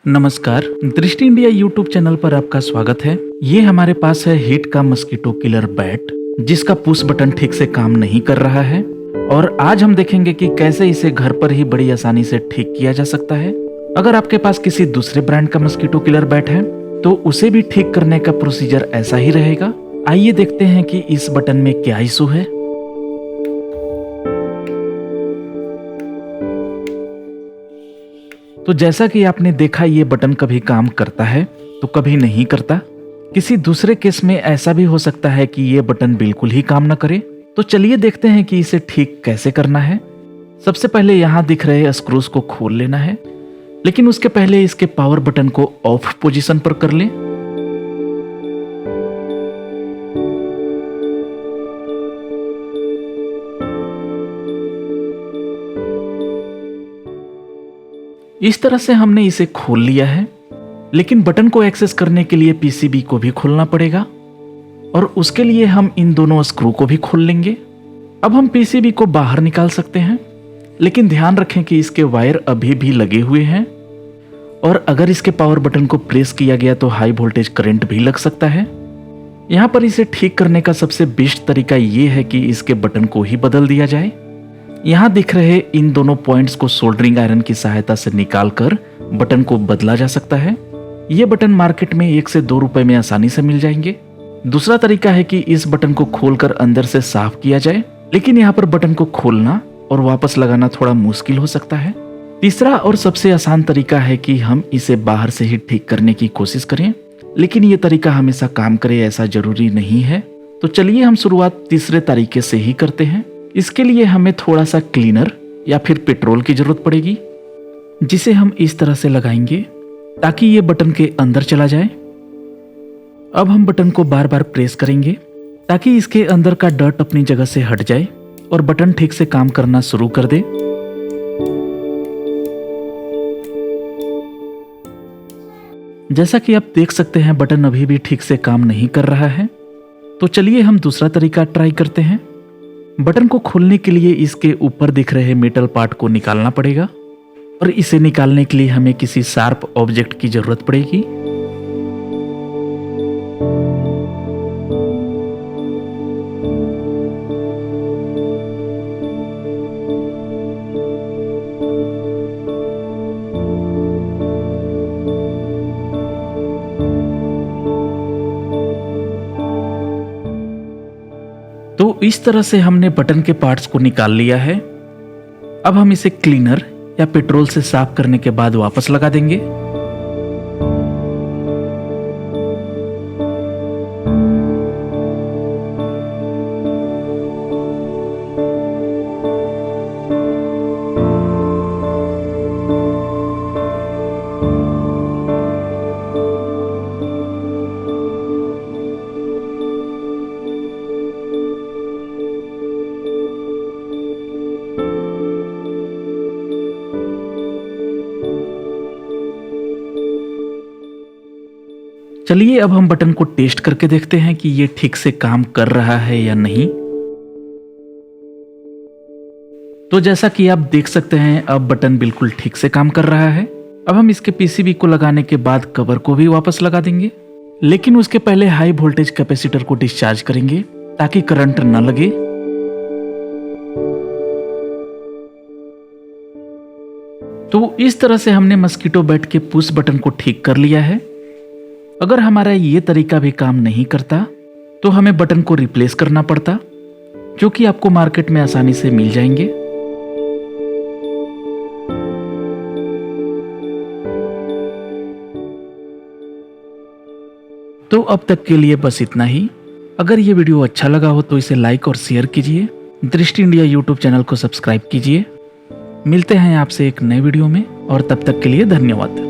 नमस्कार, दृष्टि India YouTube channel पर आपका स्वागत है। ये हमारे पास है हिट का मस्कीटो किलर बैट, जिसका पुश बटन ठीक से काम नहीं कर रहा है और आज हम देखेंगे कि कैसे इसे घर पर ही बड़ी आसानी से ठीक किया जा सकता है। अगर आपके पास किसी दूसरे ब्रांड का मस्कीटो किलर बैट है तो उसे भी ठीक करने का प्रोसीजर ऐसा ही रहेगा। आइए देखते हैं कि इस बटन में क्या इशू है। तो जैसा कि आपने देखा, ये बटन कभी काम करता है तो कभी नहीं करता। किसी दूसरे केस में ऐसा भी हो सकता है कि ये बटन बिल्कुल ही काम न करे। तो चलिए देखते हैं कि इसे ठीक कैसे करना है। सबसे पहले यहाँ दिख रहे स्क्रूज को खोल लेना है, लेकिन उसके पहले इसके पावर बटन को ऑफ पोजीशन पर कर लें। इस तरह से हमने इसे खोल लिया है, लेकिन बटन को एक्सेस करने के लिए पीसीबी को भी खोलना पड़ेगा और उसके लिए हम इन दोनों स्क्रू को भी खोल लेंगे। अब हम पीसीबी को बाहर निकाल सकते हैं, लेकिन ध्यान रखें कि इसके वायर अभी भी लगे हुए हैं और अगर इसके पावर बटन को प्रेस किया गया तो हाई वोल्टेज करंट भी लग सकता है। यहाँ पर इसे ठीक करने का सबसे बेस्ट तरीका ये है कि इसके बटन को ही बदल दिया जाए। यहाँ दिख रहे इन दोनों पॉइंट्स को सोल्डरिंग आयरन की सहायता से निकालकर बटन को बदला जा सकता है। ये बटन मार्केट में 1 से 2 रुपए में आसानी से मिल जाएंगे। दूसरा तरीका है कि इस बटन को खोलकर अंदर से साफ किया जाए, लेकिन यहाँ पर बटन को खोलना और वापस लगाना थोड़ा मुश्किल हो सकता है। तीसरा और सबसे आसान तरीका है कि हम इसे बाहर से ही ठीक करने की कोशिश करें, लेकिन ये तरीका हमेशा काम करे ऐसा जरूरी नहीं है। तो चलिए हम शुरुआत तीसरे तरीके से ही करते हैं। इसके लिए हमें थोड़ा सा क्लीनर या फिर पेट्रोल की जरूरत पड़ेगी, जिसे हम इस तरह से लगाएंगे ताकि ये बटन के अंदर चला जाए। अब हम बटन को बार बार प्रेस करेंगे ताकि इसके अंदर का डर्ट अपनी जगह से हट जाए और बटन ठीक से काम करना शुरू कर दे। जैसा कि आप देख सकते हैं, बटन अभी भी ठीक से काम नहीं कर रहा है। तो चलिए हम दूसरा तरीका ट्राई करते हैं। बटन को खोलने के लिए इसके ऊपर दिख रहे मेटल पार्ट को निकालना पड़ेगा और इसे निकालने के लिए हमें किसी शार्प ऑब्जेक्ट की जरूरत पड़ेगी। तो इस तरह से हमने बटन के पार्ट्स को निकाल लिया है। अब हम इसे क्लीनर या पेट्रोल से साफ करने के बाद वापस लगा देंगे। चलिए अब हम बटन को टेस्ट करके देखते हैं कि ये ठीक से काम कर रहा है या नहीं। तो जैसा कि आप देख सकते हैं, अब बटन बिल्कुल ठीक से काम कर रहा है। अब हम इसके पीसीबी को लगाने के बाद कवर को भी वापस लगा देंगे, लेकिन उसके पहले हाई वोल्टेज कैपेसिटर को डिस्चार्ज करेंगे ताकि करंट न लगे। तो इस तरह से हमने मस्कीटो बैट के पुश बटन को ठीक कर लिया है। अगर हमारा ये तरीका भी काम नहीं करता तो हमें बटन को रिप्लेस करना पड़ता, जो कि आपको मार्केट में आसानी से मिल जाएंगे। तो अब तक के लिए बस इतना ही। अगर ये वीडियो अच्छा लगा हो तो इसे लाइक और शेयर कीजिए। दृष्टि इंडिया यूट्यूब चैनल को सब्सक्राइब कीजिए। मिलते हैं आपसे एक नए वीडियो में और तब तक के लिए धन्यवाद।